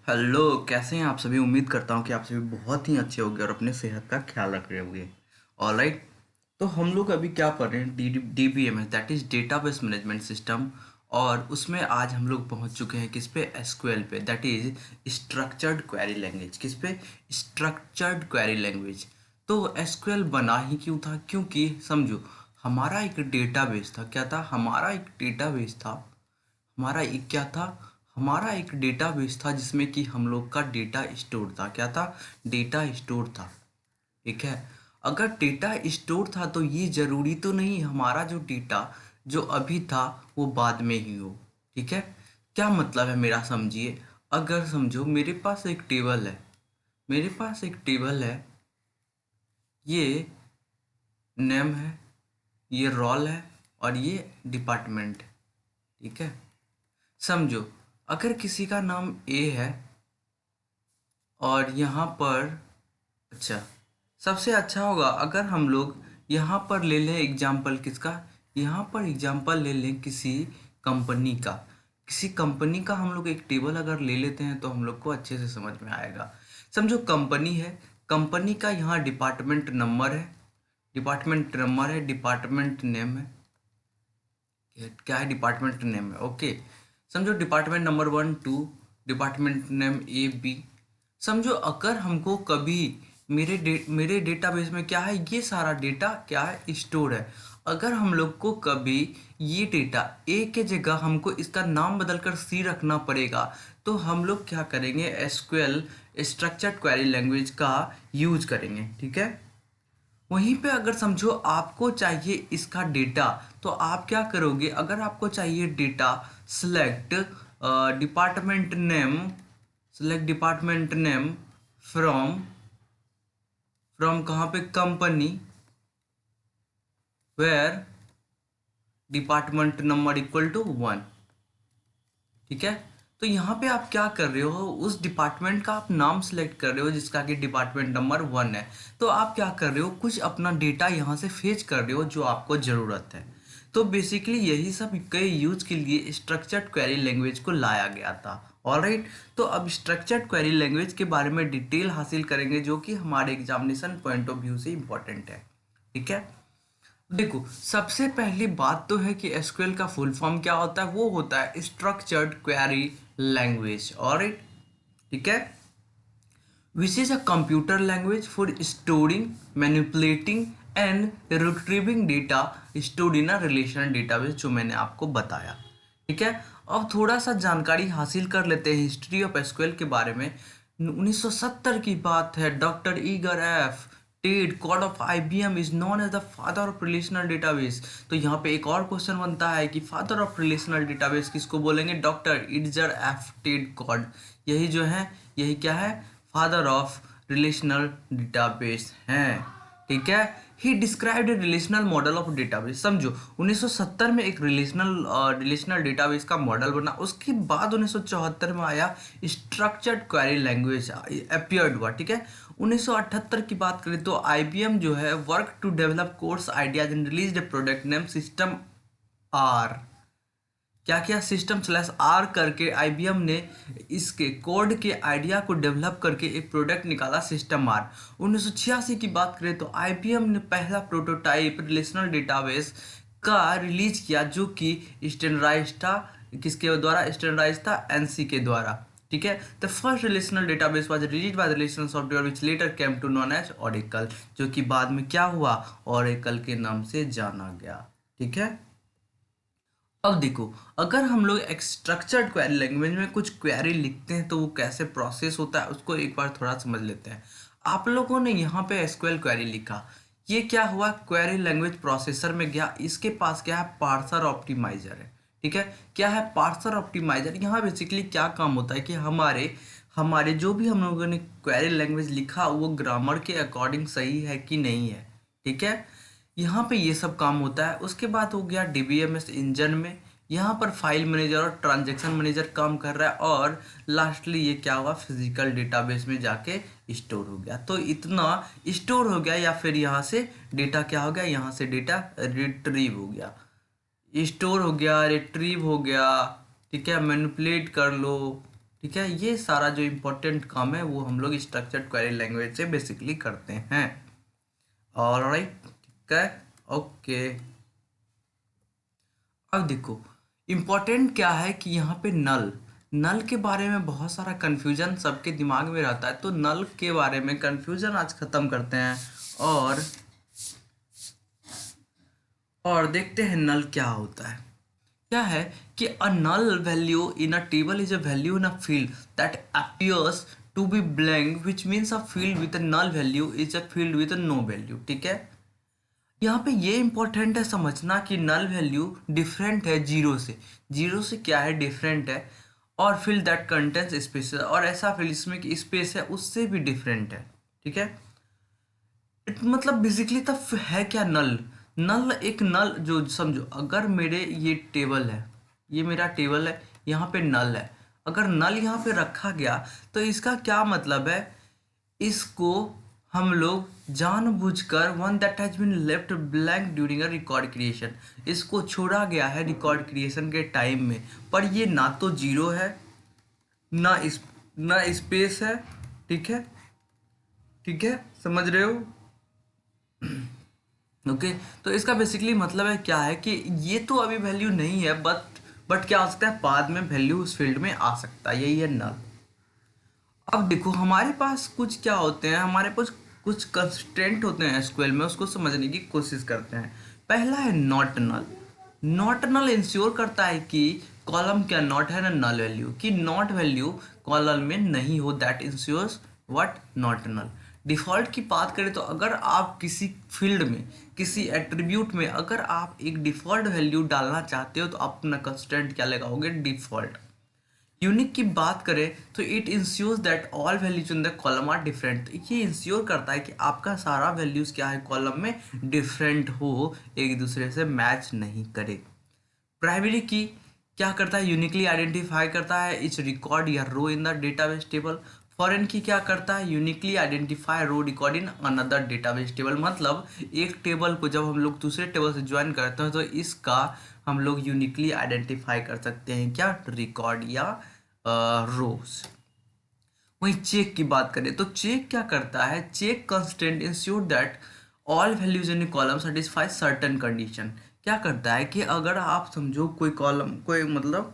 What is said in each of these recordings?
Hello, कैसे हैं आप सभी। उम्मीद करता हूँ कि आप सभी बहुत ही अच्छे होंगे और अपने सेहत का ख्याल रख रहे होंगे। ऑलराइट। तो हम लोग अभी क्या पढ़ रहे हैं, DBMS, that is database management system. और उसमें आज हम लोग पहुँच चुके हैं किस पे, एसक्यूएल पे, that is structured query language. किस पे, स्ट्रक्चर्ड क्वेरी लैंग्वेज। तो एसक्यूएल बना ही क्यों था, क्योंकि समझो हमारा एक डेटाबेस था। क्या था हमारा एक डेटाबेस था। हमारा एक क्या था, हमारा एक डेटाबेस था जिसमें कि हम लोग का डेटा स्टोर था। क्या था, डेटा स्टोर था। ठीक है। अगर डेटा स्टोर था तो ये जरूरी तो नहीं हमारा जो डेटा जो अभी था वो बाद में ही हो। ठीक है। क्या मतलब है मेरा, समझिए। अगर समझो मेरे पास एक टेबल है, मेरे पास एक टेबल है, ये नेम है, ये रोल है और ये डिपार्टमेंट है। ठीक है। समझो अगर किसी का नाम ए है और यहाँ पर, अच्छा, सबसे अच्छा होगा अगर हम लोग यहाँ पर ले लें एग्जाम्पल किसका, यहाँ पर एग्जाम्पल ले लें किसी कंपनी का। किसी कंपनी का हम लोग एक टेबल अगर ले लेते हैं तो हम लोग को अच्छे से समझ में आएगा। समझो कंपनी है, कंपनी का यहाँ डिपार्टमेंट नंबर है, डिपार्टमेंट नंबर है, डिपार्टमेंट नेम है। क्या है, डिपार्टमेंट नेम है। ओके। समझो department number 1 2, department name AB। समझो अगर हमको कभी मेरे डेटाबेस में क्या है, ये सारा डेटा क्या है, स्टोर है। अगर हम लोग को कभी ये डेटा ए के जगह हमको इसका नाम बदलकर सी रखना पड़ेगा तो हम लोग क्या करेंगे, एसक्यूएल स्ट्रक्चर्ड क्वेरी लैंग्वेज का यूज करेंगे। ठीक है। वहीं पे अगर समझो आपको चाहिए इसका डेटा तो आप क्या करोगे, अगर आपको चाहिए data, select department name, select department name from, from कहाँ पे, company, where department number equal to 1। ठीक है। तो यहाँ पे आप क्या कर रहे हो, उस डिपार्टमेंट का आप नाम सेलेक्ट कर रहे हो जिसका कि डिपार्टमेंट नंबर 1 है। तो आप क्या कर रहे हो, कुछ अपना डेटा यहाँ से फेच कर रहे हो जो आपको ज़रूरत है। तो बेसिकली यही सब कई यूज के लिए स्ट्रक्चर्ड क्वेरी लैंग्वेज को लाया गया था। ऑलराइट। तो अब स्ट्रक्चर्ड क्वेरी लैंग्वेज के बारे में डिटेल हासिल करेंगे जो कि हमारे एग्जामिनेशन पॉइंट ऑफ व्यू से इंपॉर्टेंट है। ठीक है। देखो सबसे पहली बात तो है कि एसक्यूएल का फुल फॉर्म क्या होता है, वो होता है स्ट्रक्चर्ड क्वेरी लैंग्वेज। ऑलराइट। ठीक है। Which is a computer language for storing, manipulating and retrieving data stored in a relational database, जो मैंने आपको बताया। ठीक है। अब थोड़ा सा जानकारी हासिल कर लेते हैं हिस्ट्री ऑफ एसक्यूएल के बारे में। 1970 की बात है। Doctor Edgar F Ted Codd of IBM is known as the father of relational database. तो यहाँ पे एक और क्वेश्चन बनता है कि फादर ऑफ रिलेशनल डेटाबेस किसको बोलेंगे, डॉक्टर इडजर एफ टेड कॉड। यही जो है, यही क्या है, फादर ऑफ रिलेशनल डेटाबेस हैं। ठीक है। ही described A relational model of database. समझो 1970 में एक रिलेशनल डेटाबेस का मॉडल बना। उसके बाद 1974 में आया स्ट्रक्चर्ड क्वेरी लैंग्वेज अपीयर्ड हुआ। ठीक है। 1978 की बात करें तो IBM जो है work to develop Codd's ideas and release a product name system R. क्या किया, सिस्टम स्लैश आर करके IBM ने इसके कोड के आइडिया को डेवलप करके एक प्रोडक्ट निकाला, सिस्टम आर। 1986 की बात करें तो IBM ने पहला प्रोटोटाइप रिलेशनल डेटाबेस का रिलीज किया जो कि स्टैंडर्डाइज था, किसके द्वारा स्टैंडर्डाइज था, एनसी के द्वारा। ठीक है। The first relational database was release by the relational software which later came to known as Oracle, जो कि बाद में क्या हुआ, ओरेकल के नाम से जाना गया। ठीक है। अब देखो अगर हम लोग एक स्ट्रक्चर्ड क्वेरी लैंग्वेज में कुछ क्वेरी लिखते हैं तो वो कैसे प्रोसेस होता है उसको एक बार थोड़ा समझ लेते हैं। आप लोगों ने यहाँ पे एसक्यूएल क्वेरी लिखा, ये क्या हुआ, क्वेरी लैंग्वेज प्रोसेसर में गया, इसके पास क्या है, पार्सर ऑप्टिमाइजर है। ठीक है। क्या है, पार्सर ऑप्टिमाइजर। यहाँ बेसिकली क्या काम होता है कि हमारे हमारे जो भी हम लोगों ने क्वेरी लैंग्वेज लिखा वो ग्रामर के अकॉर्डिंग सही है कि नहीं है। ठीक है। यहाँ पे ये सब काम होता है। उसके बाद हो गया DBMS इंजन में, यहाँ पर फाइल मैनेजर और ट्रांजैक्शन मैनेजर काम कर रहा है। और लास्टली ये क्या हुआ, फिजिकल डेटाबेस में जाके स्टोर हो गया। तो इतना स्टोर हो गया, या फिर यहाँ से डेटा क्या हो गया, यहाँ से डेटा रिट्रीव हो गया, स्टोर हो गया, रिट्रीव हो गया। ठीक है। मैनिपुलेट कर लो। ठीक है, ये सारा जो इम्पोर्टेंट काम है वो हम लोग स्ट्रक्चर्ड क्वेरी लैंग्वेज से बेसिकली करते हैं। ऑलराइट, ठीक है, ओके। अब देखो इम्पोर्टेंट क्या है कि यहाँ पे नल नल के बारे में बहुत सारा कन्फ्यूजन सबके दिमाग में रहता है, तो नल के बारे में कन्फ्यूजन आज खत्म करते हैं और देखते हैं नल क्या होता है। क्या है कि a null value in a table is a value in a field that appears to be blank which means a field with a null value is a field with a no value. ठीक है, यहाँ पे ये important है समझना कि null value different है zero से। जीरो से क्या है, डिफरेंट है। और फील्ड दैट कंटेंस स्पेस, और ऐसा फील्ड जिसमें कि स्पेस है उससे भी डिफरेंट है। ठीक है, मतलब बेसिकली तब है क्या नल। नल एक नल जो समझो, अगर मेरे ये टेबल है, ये मेरा टेबल है, यहाँ पे नल है। अगर नल यहाँ पे रखा गया तो इसका क्या मतलब है, इसको हम लोग जानबूझकर one that has been left blank during a record creation, इसको छोड़ा गया है रिकॉर्ड क्रिएशन के टाइम में। पर ये ना तो जीरो है, ना इस ना स्पेस है। ठीक है, ठीक है, समझ रहे हो। ओके, तो इसका बेसिकली मतलब है क्या है कि ये तो अभी वैल्यू नहीं है, बट क्या हो सकता है, बाद में वैल्यू उस फील्ड में आ सकता है, यही है नल। अब देखो हमारे पास कुछ क्या होते हैं, हमारे पास कुछ कंस्ट्रेंट होते हैं एसक्यूएल में, उसको समझने की कोशिश करते हैं। पहला है not null. Not null ensure करता है कि कॉलम क्या नॉट है ना नल वैल्यू, कि नॉट वैल्यू कॉलम में नहीं हो, that ensures what, not null. Default की बात करें तो अगर आप किसी फील्ड में, किसी एट्रीब्यूट में अगर आप एक डिफ़ॉल्ट वैल्यू डालना चाहते हो तो आप अपना कंस्ट्रेंट क्या लगाओगे, डिफ़ॉल्ट। यूनिक की बात करें तो it ensures that all values in the column are different. ये इंश्योर करता है कि आपका सारा वैल्यूज क्या है, कॉलम में डिफरेंट हो, एक दूसरे से मैच नहीं करे। प्राइमरी की क्या करता है, यूनिकली आइडेंटिफाई करता है इस रिकॉर्ड या row in the database table. Foreign key क्या करता है, uniquely identify row record in another database table. मतलब एक टेबल को जब हम लोग दूसरे टेबल से ज्वाइन करते हैं तो इसका हम लोग यूनिकली आइडेंटिफाई कर सकते हैं, क्या, रिकॉर्ड या रोज। वहीं चेक की बात करें तो चेक क्या करता है, check constraint ensure that all values in column satisfy certain condition. क्या करता है कि अगर आप समझो कोई कॉलम, कोई मतलब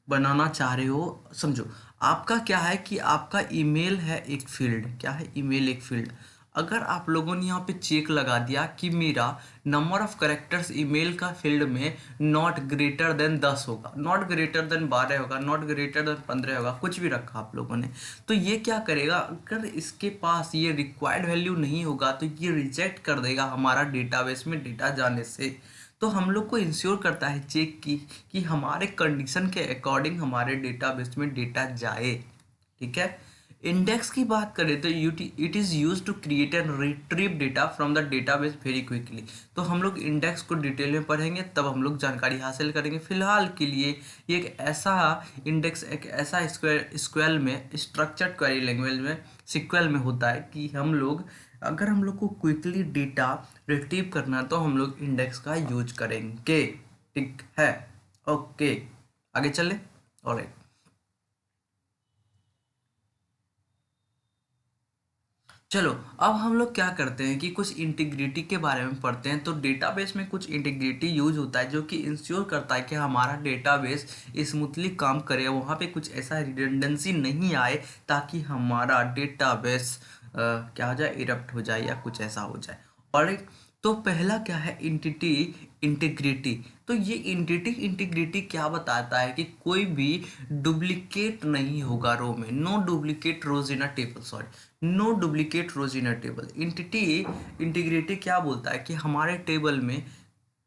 बनाना चाह रहे हो, समझो आपका क्या है कि आपका ईमेल है एक फील्ड, क्या है, ईमेल एक फील्ड। अगर आप लोगों ने यहाँ पे चेक लगा दिया कि मेरा नंबर ऑफ करेक्टर्स ईमेल का फील्ड में नॉट ग्रेटर देन 10 होगा, नॉट ग्रेटर देन 12 होगा, नॉट ग्रेटर देन 15 होगा, कुछ भी रखा आप लोगों ने, तो ये क्या करेगा, अगर इसके पास ये रिक्वायर्ड वैल्यू नहीं होगा तो ये रिजेक्ट कर देगा हमारा डेटाबेस में डेटा जाने से। तो हम लोग को इंश्योर करता है चेक की कि हमारे कंडीशन के अकॉर्डिंग हमारे डेटाबेस में डेटा जाए। ठीक है, इंडेक्स की बात करें तो it is use to create and retrieve data from the database very quickly. तो हम लोग इंडेक्स को डिटेल में पढ़ेंगे तब हम लोग जानकारी हासिल करेंगे। फिलहाल के लिए ये एक ऐसा इंडेक्स, एक ऐसा स्क्वेल में, स्ट्रक्चर्ड क्वेरी लैंग्वेज में, सिक्वल में होता है कि हम लोग, अगर हम लोग को क्विकली डेटा रिट्रीव करना है तो हम लोग इंडेक्स का यूज करेंगे। ठीक है, ओके, आगे चले। ऑलराइट, चलो अब हम लोग क्या करते हैं कि कुछ इंटीग्रिटी के बारे में पढ़ते हैं। तो डेटाबेस में कुछ इंटीग्रिटी यूज होता है जो कि इंश्योर करता है कि हमारा डेटाबेस स्मूथली काम करे, वहाँ पे कुछ ऐसा रिडंडेंसी नहीं आए ताकि हमारा डेटाबेस क्या हो जाए, इरप्ट हो जाए या कुछ ऐसा हो जाए। और तो पहला क्या है, इंटिटी इंटीग्रिटी। तो ये इंटिटी इंटीग्रिटी क्या बताता है कि कोई भी डुप्लीकेट नहीं होगा रो में, no duplicate rows in a table, sorry, no duplicate rows in a table. Entity integrity क्या बोलता है कि हमारे टेबल में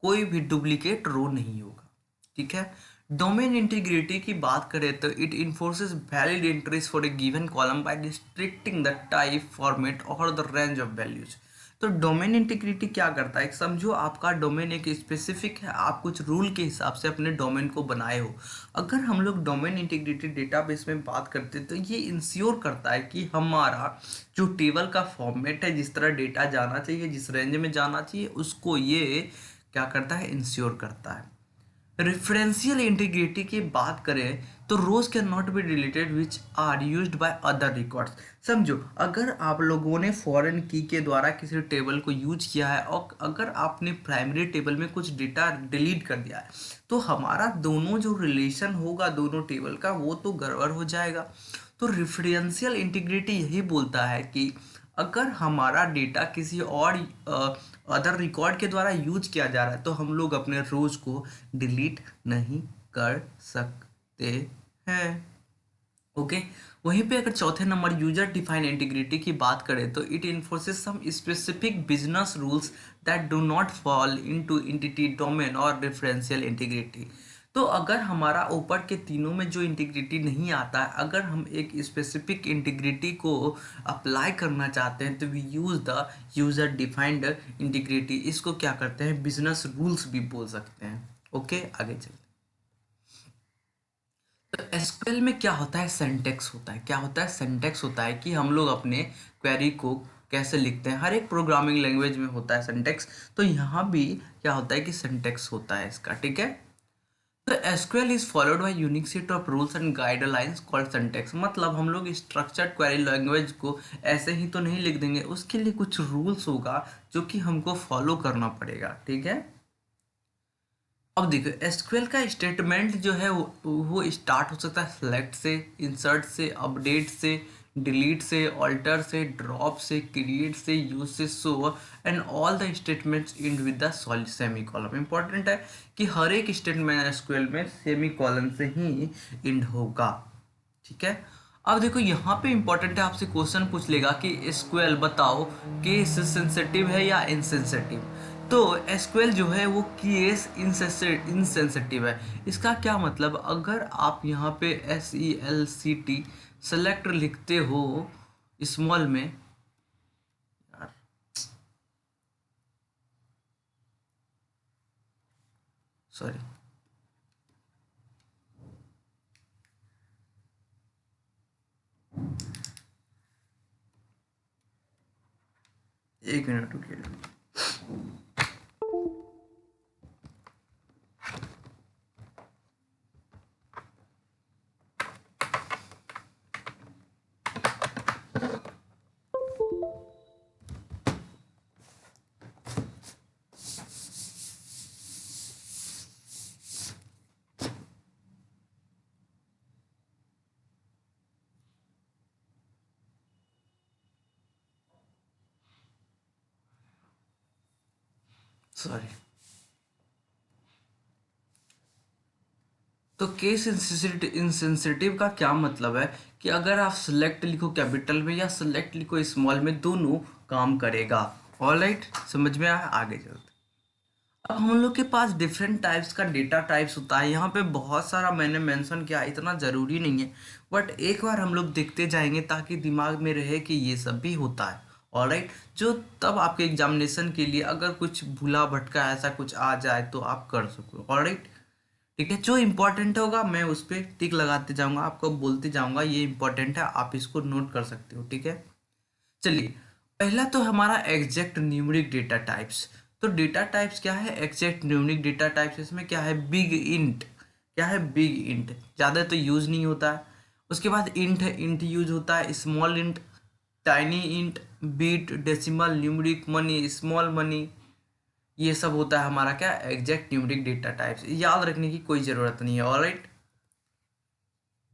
कोई भी डुप्लीकेट रो नहीं होगा। ठीक है, डोमेन इंटीग्रिटी की बात करें तो it enforces valid entries for a given column by restricting the type, format और द रेंज ऑफ वैल्यूज। तो डोमेन इंटीग्रिटी क्या करता है, समझो आपका डोमेन एक स्पेसिफिक है, आप कुछ रूल के हिसाब से अपने डोमेन को बनाए हो। अगर हम लोग डोमेन इंटीग्रिटी डेटाबेस में बात करते हैं तो ये इंश्योर करता है कि हमारा जो टेबल का फॉर्मेट है, जिस तरह डेटा जाना चाहिए, जिस रेंज में जाना चाहिए, उसको ये क्या करता है, इंश्योर करता है। रेफरेंशियल इंटीग्रिटी की बात करें तो rows can not be deleted which are used by other records. समझो, अगर आप लोगों ने फॉरेन की के द्वारा किसी टेबल को यूज किया है और अगर आपने प्राइमरी टेबल में कुछ डेटा डिलीट कर दिया है तो हमारा दोनों जो रिलेशन होगा दोनों टेबल का वो तो गड़बड़ हो जाएगा। तो रेफरेंशियल इंटीग्रिटी यही बोलता है कि अगर हमारा डेटा किसी और अदर रिकॉर्ड के द्वारा यूज किया जा रहा है तो हम लोग अपने रोज को डिलीट नहीं कर सकते हैं। ओके। वहीं पे अगर चौथे नंबर यूजर डिफाइंड इंटीग्रिटी की बात करें तो it enforces some specific business rules that do not fall into entity domain और रेफरेंशियल इंटीग्रिटी। तो अगर हमारा ऊपर के तीनों में जो इंटीग्रिटी नहीं आता है, अगर हम एक स्पेसिफिक इंटीग्रिटी को अप्लाई करना चाहते हैं तो we use the user defined integrity. इसको क्या करते हैं, बिजनेस रूल्स भी बोल सकते हैं। ओके, आगे चलते। तो एसक्यूएल में क्या होता है, सिंटैक्स होता है। क्या होता है, सिंटैक्स होता है कि हम लोग अपने क्वेरी को कैसे लिखते हैं। हर एक प्रोग्रामिंग लैंग्वेज में होता है सिंटैक्स, तो यहाँ भी क्या होता है कि सिंटैक्स होता है इसका। ठीक है। तो SQL is followed by unique set of rules and guidelines called syntax. मतलब हम लोग स्ट्रक्चर्ड क्वेरी लैंग्वेज को ऐसे ही तो नहीं लिख देंगे, उसके लिए कुछ रूल्स होगा जो कि हमको फॉलो करना पड़ेगा। ठीक है। अब देखो, एसक्यूएल का स्टेटमेंट जो है वो स्टार्ट हो सकता है सेलेक्ट से, इंसर्ट से, अपडेट से, डिलीट से, ऑल्टर से, ड्रॉप से, क्रिएट से, यूज से, show, and all the statements and with the semi column. Important है कि हर एक स्टेटमेंट एसक्यूएल में सेमी कॉलम से ही एंड होगा। ठीक है। अब देखो यहाँ पे इंपॉर्टेंट है, आपसे क्वेश्चन पूछ लेगा कि एसक्यूएल बताओ केस सेंसिटिव है या इनसेंसिटिव। तो एसक्यूएल जो है वो केस इनसेंसिटिव है। इसका क्या मतलब, अगर आप यहाँ पे SELCT सेलेक्ट लिखते हो स्मॉल में, यार सॉरी, एक मिनट रुकिए। सॉरी। तो केस इंसेंसिटिव का क्या मतलब है कि अगर आप सेलेक्ट लिखो कैपिटल में या सेलेक्ट लिखो स्मॉल में, दोनों काम करेगा। ऑलराइट, समझ में आया, आगे चलते। अब हम लोग के पास डिफरेंट टाइप्स का डेटा टाइप्स होता है। यहाँ पे बहुत सारा मैंने मेंशन किया, इतना ज़रूरी नहीं है, बट एक बार हम लोग देखते जाएंगे ताकि दिमाग में रहे कि ये सब भी होता है। ऑलराइट, जो तब आपके एग्जामिनेशन के लिए अगर कुछ भूला भटका ऐसा कुछ आ जाए तो आप कर सको। ऑलराइट, ठीक है। जो इंपॉर्टेंट होगा मैं उस पर टिक लगाते जाऊंगा, आपको बोलते जाऊंगा ये इंपॉर्टेंट है, आप इसको नोट कर सकते हो। ठीक है। चलिए, पहला तो हमारा एग्जैक्ट न्यूमेरिक डेटा टाइप्स। तो डेटा टाइप्स क्या है, एग्जैक्ट न्यूमेरिक डेटा टाइप्स। इसमें क्या है, बिग इंट। क्या है, बिग इंट, ज़्यादा तो यूज नहीं होता है। उसके बाद इंट है, इंट यूज होता है। Small int, tiny int, bit, decimal, numeric, money, small money, ये सब होता है हमारा क्या, एग्जैक्ट न्यूमेरिक डेटा टाइप्स। याद रखने की कोई ज़रूरत नहीं है। ऑलराइट,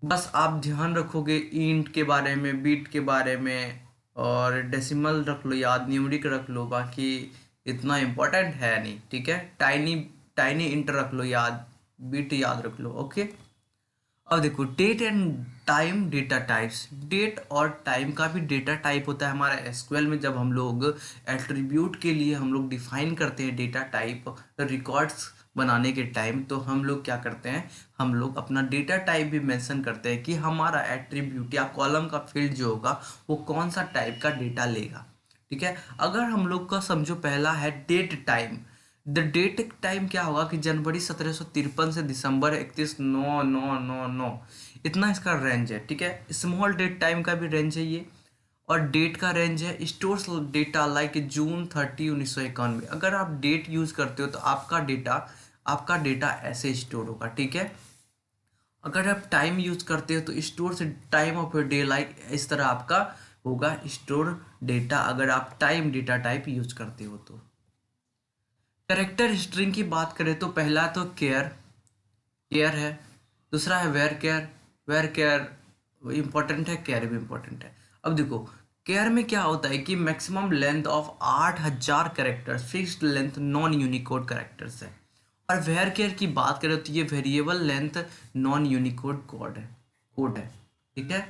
बस आप ध्यान रखोगे इंट के बारे में, बीट के बारे में, और डेसिमल रख लो याद, न्यूमेरिक रख लो, बाकी इतना इम्पोर्टेंट है नहीं। ठीक है। टाइनी टाइनी इंट रख लो याद, बीट याद रख लो। ओके। अब देखो, date and time data types. Date और टाइम का भी डेटा टाइप होता है हमारा एसक्यूएल में। जब हम लोग एट्रीब्यूट के लिए हम लोग डिफाइन करते हैं डेटा टाइप रिकॉर्ड्स बनाने के टाइम, तो हम लोग क्या करते हैं, हम लोग अपना डेटा टाइप भी मेंशन करते हैं कि हमारा एट्रीब्यूट या कॉलम का फील्ड जो होगा वो कौन सा टाइप का डेटा लेगा। ठीक है। अगर हम लोग का समझो पहला है date time. The date time क्या होगा कि जनवरी 1753 से दिसंबर 31/9/9/9 इतना इसका रेंज है। ठीक है। स्मॉल डेट टाइम का भी रेंज है ये, और डेट का रेंज है स्टोर्स डेटा लाइक जून 30 1991। अगर आप डेट यूज़ करते हो तो आपका डेटा आपका डेटा ऐसे स्टोर होगा, ठीक है। अगर आप टाइम यूज करते हो तो स्टोर से टाइम ऑफ डे लाइक इस तरह आपका होगा स्टोर डेटा, अगर आप टाइम डेटा टाइप यूज करते हो तो। कैरेक्टर स्ट्रिंग की बात करें तो पहला तो केयर केयर है, दूसरा है वेर केयर इंपॉर्टेंट है, केयर भी इंपॉर्टेंट है। अब देखो केयर में क्या होता है कि maximum length of 8000 characters, fixed length non Unicode characters है। और वेर केयर की बात करें तो ये variable length non Unicode code है, ठीक है।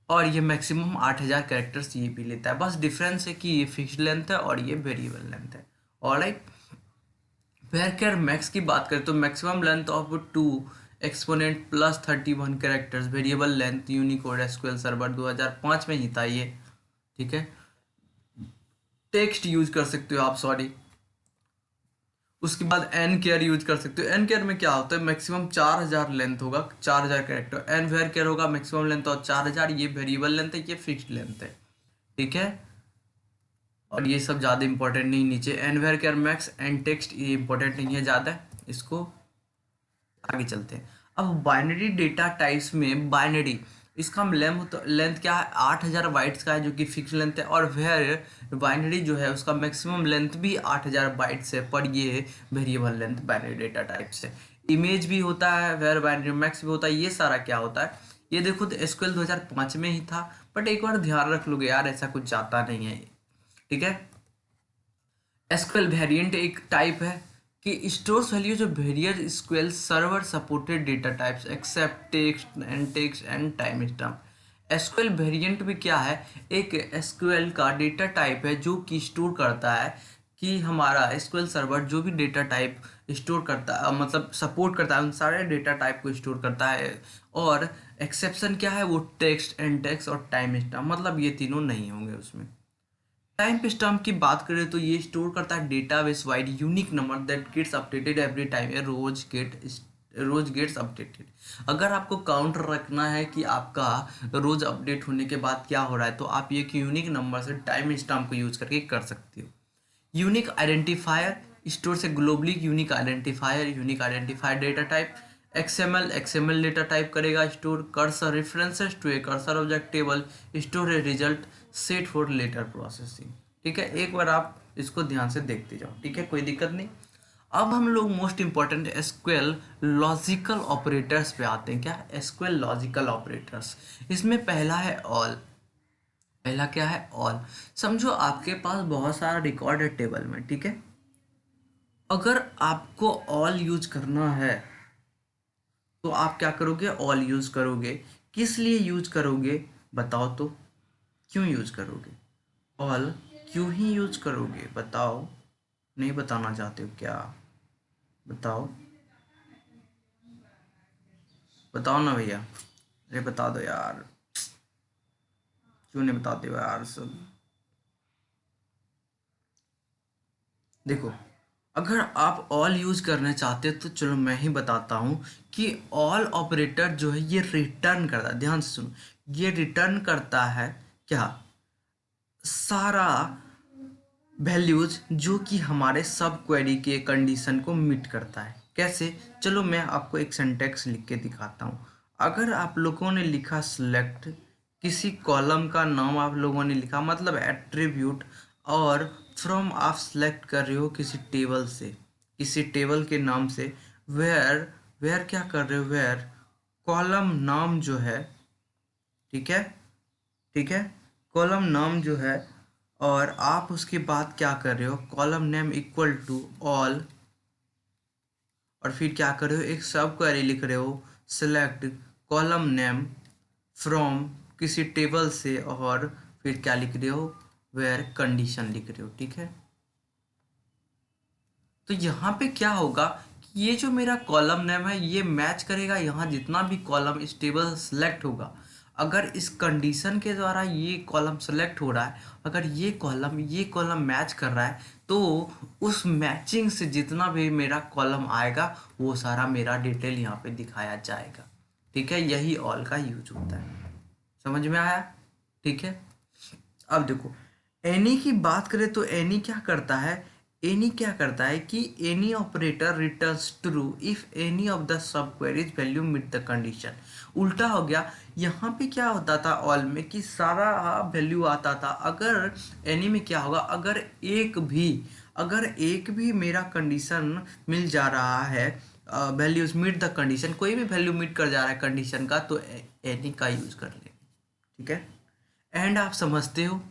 और ये मैक्सिमम 8000 कैरेक्टर्स ये भी लेता है, बस डिफरेंस है कि ये फिक्स्ड लेंथ है और ये वेरिएबल लेंथ है। ऑलराइट, वेरकेर मैक्स की बात करें तो maximum length of 2 exponent plus 31 characters, variable length Unicode SQL server 2005 में ही था ये, ठीक है। टेक्स्ट यूज कर सकते हो आप, सॉरी। उसके बाद एन केयर यूज कर सकते हो। एन केयर में क्या होता है, मैक्सिमम 4000 लेंथ होगा, 4000 कैरेक्टर। एन वेर केयर होगा मैक्सिमम लेंथ और 4000, ये वेरिएबल लेंथ है, ये फिक्स्ड लेंथ है, ठीक है। और ये सब ज़्यादा इंपॉर्टेंट नहीं, नीचे n varchar max and text ये इंपॉर्टेंट नहीं है ज़्यादा, इसको आगे चलते हैं। अब बाइनरी डेटा टाइप्स में बाइनरी, इसका लेंथ क्या है, 8000 बाइट्स का है जो कि फिक्स लेंथ है। और वेर बाइनरी जो है उसका मैक्सिमम लेंथ भी 8000 बाइट्स है, पर ये variable length binary data type से। इमेज भी होता है, वेर बाइनरी मैक्स भी होता है। ये सारा क्या होता है, ये देखो तो एसक्यूएल 2005 में ही था, बट एक बार ध्यान रख लोगे यार, ऐसा कुछ जाता नहीं है, ठीक है। एसक्यूएल वेरिएंट एक टाइप है कि स्टोर्स वैल्यू जो various SQL Server supported data types except text and timestamp. SQL variant में क्या है, एक एसक्यूएल का डेटा टाइप है जो कि स्टोर करता है कि हमारा एसक्यूएल सर्वर जो भी डेटा टाइप स्टोर करता है, मतलब सपोर्ट करता है, उन सारे डेटा टाइप को स्टोर करता है। और एक्सेप्शन क्या है, वो टेक्स्ट और टाइम स्टैम्प, मतलब ये तीनों नहीं होंगे उसमें। टाइम स्टैम्प की बात करें तो ये स्टोर करता है database wide unique number that gets updated every time, ये रोज गेट्स अपडेटेड। अगर आपको काउंटर रखना है कि आपका रोज अपडेट होने के बाद क्या हो रहा है, तो आप ये कि यूनिक नंबर से टाइम स्टैम्प को यूज करके कर सकते हो। यूनिक आइडेंटिफायर, स्टोर से globally unique identifier data type. XML data type करेगा store. Cursor references to a cursor object table, store a result set for later processing, ठीक है। एक बार आप इसको ध्यान से देखते जाओ, ठीक है, कोई दिक्कत नहीं। अब हम लोग most important SQL logical operators पे आते हैं। क्या, एसक्यूएल लॉजिकल ऑपरेटर्स, इसमें पहला है ऑल। पहला क्या है, ऑल। समझो आपके पास बहुत सारा रिकॉर्ड है टेबल में, ठीक है। अगर आपको ऑल यूज करना है तो आप क्या करोगे, ऑल यूज करोगे। किस लिए यूज करोगे बताओ तो, क्यों यूज करोगे ऑल, क्यों ही यूज करोगे बताओ, नहीं बताना चाहते हो क्या, बताओ, बताओ ना भैया, अरे बता दो यार, क्यों नहीं बताते हो यार सब। देखो, अगर आप ऑल यूज करना चाहते हो तो चलो मैं ही बताता हूँ कि ऑल ऑपरेटर जो है ये रिटर्न करता है, ध्यान से सुनो, ये रिटर्न करता है क्या, सारा वैल्यूज जो कि हमारे सब क्वेरी के कंडीशन को मीट करता है। कैसे, चलो मैं आपको एक सेंटेक्स लिख के दिखाता हूँ। अगर आप लोगों ने लिखा सिलेक्ट, किसी कॉलम का नाम आप लोगों ने लिखा, मतलब एट्रीब्यूट, और फ्रॉम आप सेलेक्ट कर रहे हो किसी टेबल से, किसी टेबल के नाम से, वेयर वेयर क्या कर रहे हो, वेयर कॉलम नाम जो है, ठीक है, ठीक है, कॉलम नाम जो है, और आप उसके बाद क्या कर रहे हो, column name equal to all, और फिर क्या कर रहे हो, एक सब क्वेरी लिख रहे हो, सेलेक्ट कॉलम नेम फ्रॉम किसी टेबल से, और फिर क्या लिख रहे हो, वेयर कंडीशन लिख रहे हो, ठीक है। तो यहाँ पे क्या होगा कि ये जो मेरा कॉलम नेम है ये मैच करेगा, यहाँ जितना भी कॉलम इस टेबल से सेलेक्ट होगा, अगर इस कंडीशन के द्वारा ये कॉलम सेलेक्ट हो रहा है, अगर ये कॉलम मैच कर रहा है, तो उस मैचिंग से जितना भी मेरा कॉलम आएगा वो सारा मेरा डिटेल यहाँ पे दिखाया जाएगा, ठीक है। यही ऑल का यूज होता है, समझ में आया, ठीक है। अब देखो, एनी की बात करें तो एनी क्या करता है, एनी क्या करता है कि any operator returns true if any of the subqueries value meet the condition. उल्टा हो गया, यहाँ पे क्या होता था ऑल में कि सारा वैल्यू आता था, अगर एनी में क्या होगा, अगर एक भी मेरा कंडीशन मिल जा रहा है, वैल्यूज मीट द कंडीशन, कोई भी वैल्यू मीट कर जा रहा है कंडीशन का, तो एनी का यूज कर लेंगे। ठीक है, एंड आप समझते हो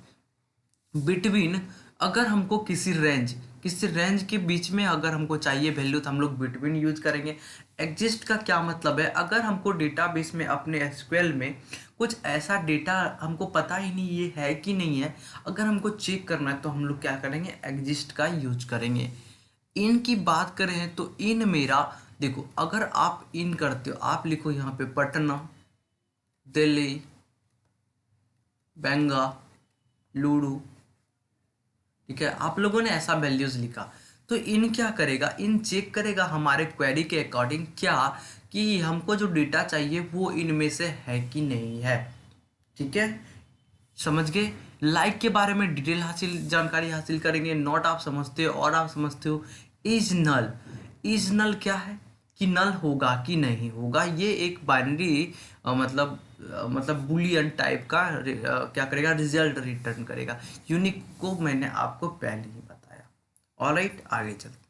बिटवीन, अगर हमको किसी रेंज के बीच में अगर हमको चाहिए वैल्यू तो हम लोग बिटवीन यूज करेंगे। एग्जिस्ट का क्या मतलब है, अगर हमको डेटाबेस में अपने एसक्यूएल में कुछ ऐसा डेटा हमको पता ही नहीं ये है कि नहीं है, अगर हमको चेक करना है तो हम लोग क्या करेंगे, एग्जिस्ट का यूज करेंगे। इन की बात करें तो इन मेरा, देखो अगर आप इन करते हो, आप लिखो यहाँ पे पटना, दिल्ली, बेंगलुरु, ठीक है, आप लोगों ने ऐसा वैल्यूज लिखा, तो इन क्या करेगा, इन चेक करेगा हमारे क्वेरी के अकॉर्डिंग क्या, कि हमको जो डेटा चाहिए वो इनमें से है कि नहीं है। ठीक है, समझ गए। लाइक के बारे में डिटेल जानकारी हासिल करेंगे। नॉट आप समझते हो, और आप समझते हो इज नल। इज नल क्या है, कि नल होगा कि नहीं होगा, ये एक बाइनरी मतलब बुलियन टाइप का क्या करेगा, रिजल्ट रिटर्न करेगा। यूनिक को मैंने आपको पहले ही बताया। ऑलराइट, आगे चलते।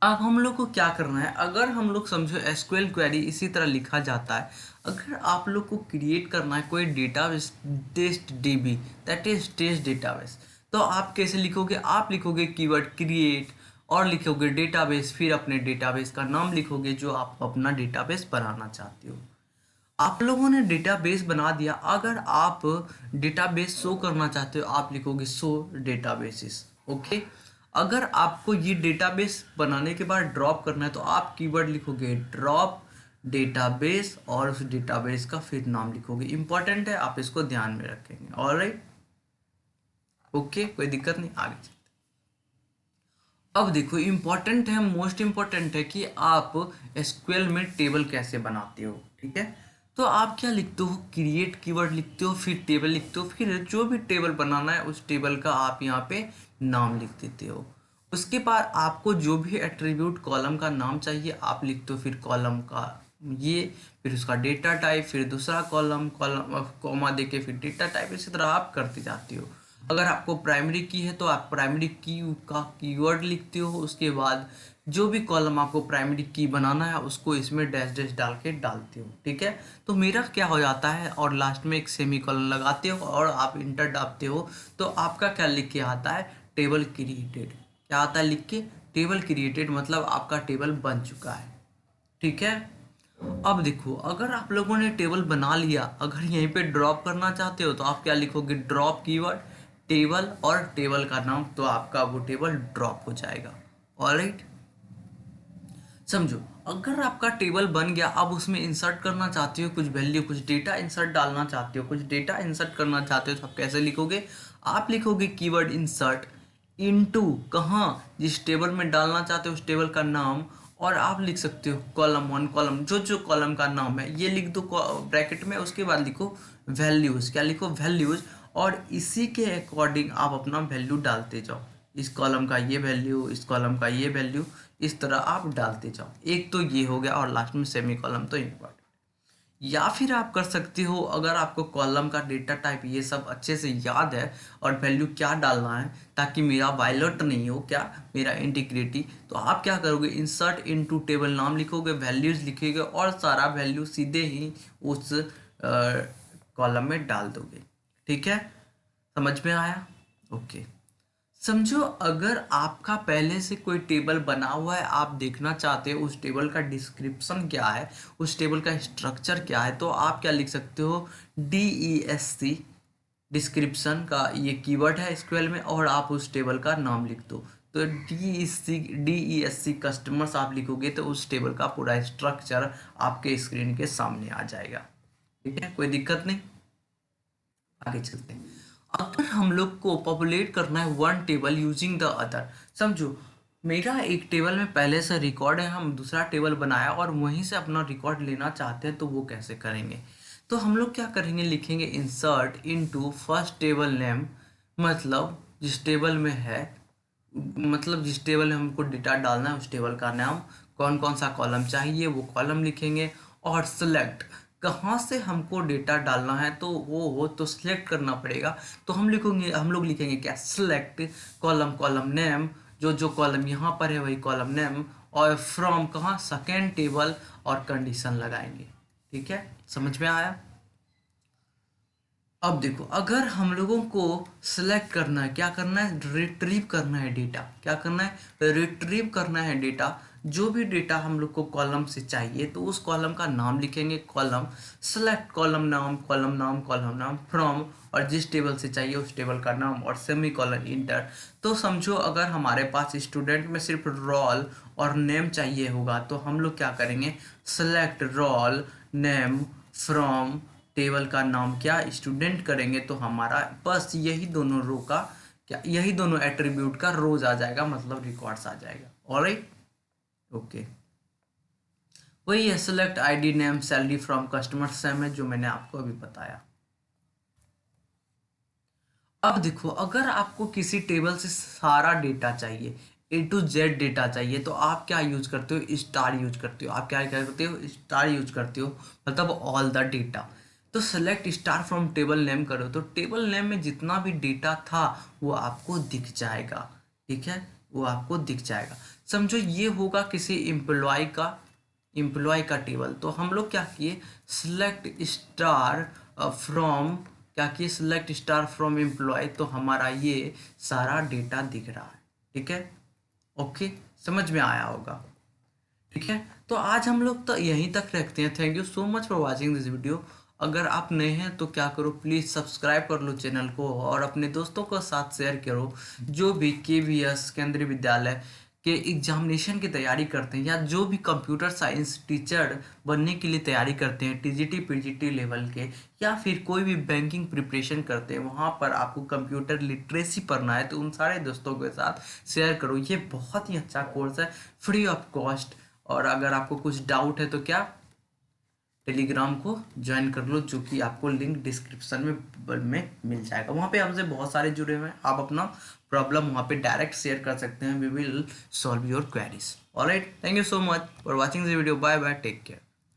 अब हम लोग को क्या करना है, अगर हम लोग समझो एसक्यूएल क्वेरी इसी तरह लिखा जाता है, अगर आप लोग को क्रिएट करना है कोई database, test DB, that is test database, तो आप कैसे लिखोगे, आप लिखोगे कीवर्ड क्रिएट और लिखोगे डेटाबेस, फिर अपने डेटाबेस का नाम लिखोगे जो आप अपना डेटाबेस बनाना चाहते हो। आप लोगों ने डेटाबेस बना दिया, अगर आप डेटाबेस शो करना चाहते हो आप लिखोगे शो डेटाबेसेस। ओके, अगर आपको ये डेटाबेस बनाने के बाद ड्रॉप करना है तो आप कीवर्ड लिखोगे ड्रॉप डेटाबेस और उस डेटाबेस का फिर नाम लिखोगे। इंपॉर्टेंट है, आप इसको ध्यान में रखेंगे। ऑलराइट, ओके, कोई दिक्कत नहीं, आगे चलते। अब देखो इम्पॉर्टेंट है, मोस्ट इम्पॉर्टेंट है कि आप एसक्यूएल में टेबल कैसे बनाते हो। ठीक है, तो आप क्या लिखते हो, क्रिएट कीवर्ड लिखते हो, फिर टेबल लिखते हो, फिर जो भी टेबल बनाना है उस टेबल का आप यहाँ पे नाम लिख देते हो। उसके बाद आपको जो भी एट्रीब्यूट कॉलम का नाम चाहिए आप लिखते हो, फिर कॉलम का ये, फिर उसका डेटा टाइप, फिर दूसरा कॉलम, कॉमा देके फिर डेटा टाइप, इसी तरह आप करते जाते हो। अगर आपको प्राइमरी की है तो आप प्राइमरी की का कीवर्ड लिखते हो, उसके बाद जो भी कॉलम आपको प्राइमरी की बनाना है उसको इसमें डैश डैश डाल के डालते हो। ठीक है, तो मेरा क्या हो जाता है, और लास्ट में एक सेमी कॉलन लगाते हो और आप इंटर डालते हो, तो आपका क्या लिख के आता है, टेबल क्रिएटेड। क्या आता है लिख के, टेबल क्रिएटेड, मतलब आपका टेबल बन चुका है। ठीक है, अब देखो अगर आप लोगों ने टेबल बना लिया, अगर यहीं पे ड्रॉप करना चाहते हो तो आप क्या लिखोगे, ड्रॉप कीवर्ड टेबल और टेबल का नाम, तो आपका वो टेबल ड्रॉप हो जाएगा। ऑलराइट, समझो अगर आपका टेबल बन गया, अब उसमें इंसर्ट करना चाहते हो कुछ वैल्यू, कुछ डेटा इंसर्ट डालना चाहते हो, कुछ डेटा इंसर्ट करना चाहते हो, तो आप कैसे लिखोगे, आप लिखोगे कीवर्ड इंसर्ट इनटू, कहाँ, जिस टेबल में डालना चाहते हो उस टेबल का नाम, और आप लिख सकते हो कॉलम वन, कॉलम जो जो कॉलम का नाम है ये लिख दो ब्रैकेट में, उसके बाद लिखो वैल्यूज, क्या लिखो, वैल्यूज, और इसी के अकॉर्डिंग आप अपना वैल्यू डालते जाओ, इस कॉलम का ये वैल्यू, इस कॉलम का ये वैल्यू, इस तरह आप डालते जाओ। एक तो ये हो गया, और लास्ट में सेमी कॉलम तो इम्पोर्टेंट। या फिर आप कर सकते हो, अगर आपको कॉलम का डेटा टाइप ये सब अच्छे से याद है और वैल्यू क्या डालना है ताकि मेरा वायलेट नहीं हो, क्या मेरा इंटीग्रिटी, तो आप क्या करोगे, इंसर्ट इनटू टेबल नाम लिखोगे, वैल्यूज लिखोगे और सारा वैल्यू सीधे ही उस कॉलम में डाल दोगे। ठीक है, समझ में आया। ओके, समझो अगर आपका पहले से कोई टेबल बना हुआ है, आप देखना चाहते हो उस टेबल का डिस्क्रिप्शन क्या है, उस टेबल का स्ट्रक्चर क्या है, तो आप क्या लिख सकते हो, DESC, डिस्क्रिप्शन का ये कीवर्ड है एसक्यूएल में, और आप उस टेबल का नाम लिख दो, तो DESC कस्टमर्स आप लिखोगे तो उस टेबल का पूरा स्ट्रक्चर आपके स्क्रीन के सामने आ जाएगा। ठीक है, कोई दिक्कत नहीं, आगे चलते हैं। अगर हम लोग को पॉपुलेट करना है one table using the other, समझो मेरा एक टेबल में पहले से रिकॉर्ड है, हम दूसरा टेबल बनाया और वहीं से अपना रिकॉर्ड लेना चाहते हैं, तो वो कैसे करेंगे, तो हम लोग क्या करेंगे, लिखेंगे insert into first table name, मतलब जिस टेबल में है मतलब जिस टेबल में हमको डेटा डालना है उस टेबल का नाम, कौन कौन सा कॉलम चाहिए वो कॉलम लिखेंगे, और सेलेक्ट कहाँ से हमको डेटा डालना है तो वो हो तो सिलेक्ट करना पड़ेगा। तो हम लोग लिखेंगे क्या, सिलेक्ट कॉलम, कॉलम नेम, जो जो कॉलम यहाँ पर है वही कॉलम नेम, और फ्रॉम कहाँ, सेकेंड टेबल, और कंडीशन लगाएंगे। ठीक है, समझ में आया। अब देखो, अगर हम लोगों को सिलेक्ट करना है, क्या करना है, रिट्रीव करना है डेटा, क्या करना है, रिट्रीव करना है डेटा। जो भी डेटा हम लोग को कॉलम से चाहिए तो उस कॉलम का नाम लिखेंगे, कॉलम सेलेक्ट, कॉलम नाम, कॉलम नाम, कॉलम नाम, फ्रॉम, और जिस टेबल से चाहिए उस टेबल का नाम, और सेमी कॉलन इंटर। तो समझो अगर हमारे पास स्टूडेंट में सिर्फ रोल और नेम चाहिए होगा तो हम लोग क्या करेंगे, select role name from, table का नाम क्या, स्टूडेंट करेंगे तो हमारा बस यही दोनों रो का क्या, यही दोनों एट्रीब्यूट का रोज आ जाएगा, मतलब रिकॉर्ड्स आ जाएगा। Alright, okay. वही है select ID name salary from customer, same है जो मैंने आपको अभी बताया। अब देखो, अगर आपको किसी टेबल से सारा डेटा चाहिए, A to Z डेटा चाहिए, तो आप क्या यूज करते हो, स्टार यूज करते हो। आप क्या क्या करते हो, स्टार यूज करते हो, मतलब ऑल द डेटा। तो select star from table name करो तो टेबल नेम में जितना भी डेटा था वो आपको दिख जाएगा। ठीक है, वो आपको दिख जाएगा। समझो ये होगा किसी एम्प्लॉय का टेबल, तो हम लोग क्या किए, सिलेक्ट स्टार फ्रॉम, क्या किए, सिलेक्ट स्टार फ्रॉम एम्प्लॉय, तो हमारा ये सारा डेटा दिख रहा है। ठीक है, ओके, समझ में आया होगा। ठीक है, तो आज हम लोग तो यहीं तक रखते हैं। Thank you so much for watching this video. अगर आप नए हैं तो क्या करो, प्लीज़ सब्सक्राइब कर लो चैनल को, और अपने दोस्तों के साथ शेयर करो जो भी KVS केंद्रीय विद्यालय के एग्जामिनेशन की तैयारी करते हैं, या जो भी कंप्यूटर साइंस टीचर बनने के लिए तैयारी करते हैं, TGT PGT लेवल के, या फिर कोई भी बैंकिंग प्रिपरेशन करते हैं, वहाँ पर आपको कंप्यूटर लिटरेसी पढ़ना है तो उन सारे दोस्तों के साथ शेयर करो। ये बहुत ही अच्छा कोर्स है, फ्री ऑफ कॉस्ट। और अगर आपको कुछ डाउट है तो क्या, टेलीग्राम को ज्वाइन कर लो, जो कि आपको लिंक डिस्क्रिप्शन में मिल जाएगा। वहाँ पे हमसे बहुत सारे जुड़े हुए हैं, आप अपना प्रॉब्लम वहाँ पे डायरेक्ट शेयर कर सकते हैं। We will solve your queries. Alright, thank you so much for watching this video. Bye bye, take care.